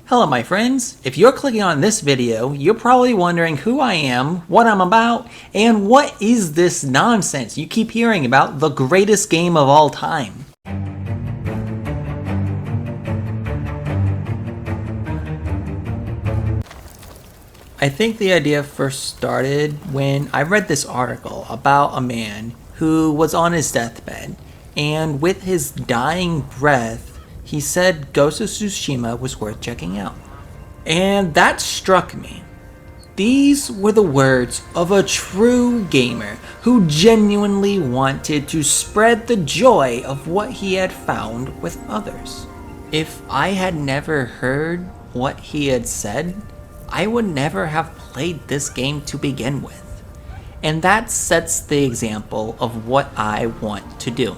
Hello my friends, if you're clicking on this video, you're probably wondering who I am, what I'm about, and what is this nonsense you keep hearing about the greatest game of all time. I think the idea first started when I read this article about a man who was on his deathbed, and with his dying breath, he said Ghost of Tsushima was worth checking out. And that struck me. These were the words of a true gamer who genuinely wanted to spread the joy of what he had found with others. If I had never heard what he had said, I would never have played this game to begin with. And that sets the example of what I want to do.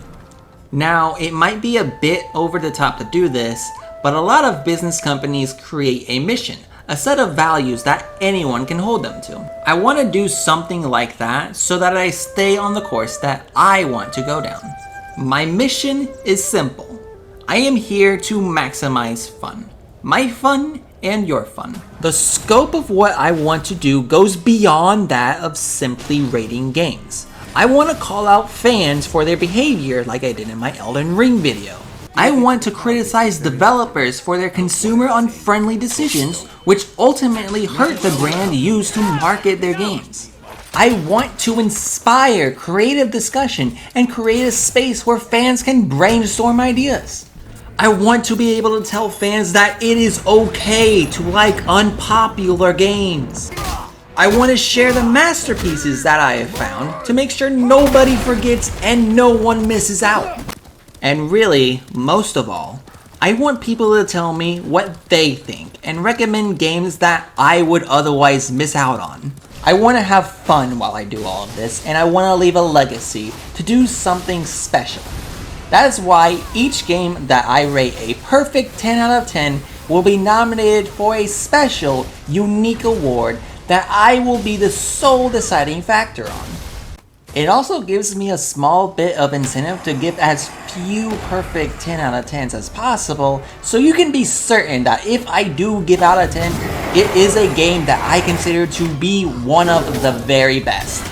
Now, it might be a bit over the top to do this, but a lot of business companies create a mission, a set of values that anyone can hold them to. I want to do something like that so that I stay on the course that I want to go down. My mission is simple. I am here to maximize fun. My fun and your fun. The scope of what I want to do goes beyond that of simply rating games. I want to call out fans for their behavior like I did in my Elden Ring video. I want to criticize developers for their consumer-unfriendly decisions, which ultimately hurt the brand used to market their games. I want to inspire creative discussion and create a space where fans can brainstorm ideas. I want to be able to tell fans that it is okay to like unpopular games. I want to share the masterpieces that I have found to make sure nobody forgets and no one misses out. And really, most of all, I want people to tell me what they think and recommend games that I would otherwise miss out on. I want to have fun while I do all of this, and I want to leave a legacy to do something special. That is why each game that I rate a perfect 10 out of 10 will be nominated for a special, unique award that I will be the sole deciding factor on. It also gives me a small bit of incentive to give as few perfect 10 out of 10s as possible, so you can be certain that if I do give out a 10, it is a game that I consider to be one of the very best.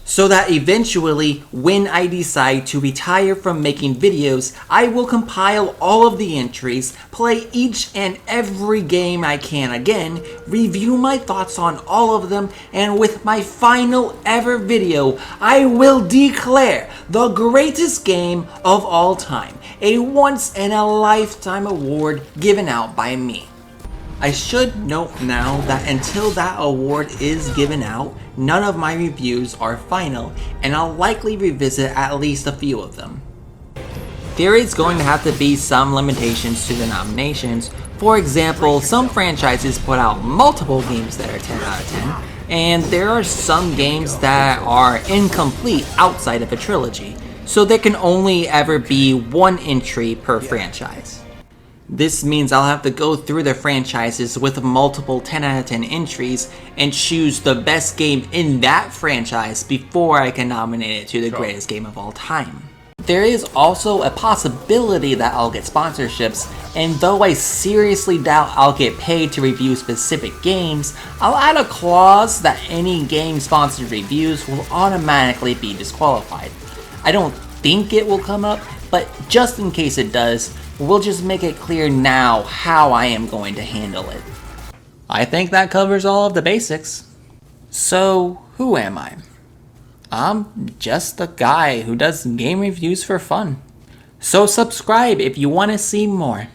So that eventually, when I decide to retire from making videos, I will compile all of the entries, play each and every game I can again, review my thoughts on all of them, and with my final ever video, I will declare the greatest game of all time, a once-in-a-lifetime award given out by me. I should note now that until that award is given out, none of my reviews are final, and I'll likely revisit at least a few of them. There is going to have to be some limitations to the nominations. For example, some franchises put out multiple games that are 10 out of 10, and there are some games that are incomplete outside of a trilogy, so there can only ever be one entry per franchise. This means I'll have to go through the franchises with multiple 10 out of 10 entries and choose the best game in that franchise before I can nominate it to the greatest game of all time. There is also a possibility that I'll get sponsorships, and though I seriously doubt I'll get paid to review specific games, I'll add a clause that any game-sponsored reviews will automatically be disqualified. I don't think it will come up, but just in case it does, we'll just make it clear now how I am going to handle it. I think that covers all of the basics. So, who am I? I'm just a guy who does game reviews for fun. So subscribe if you want to see more.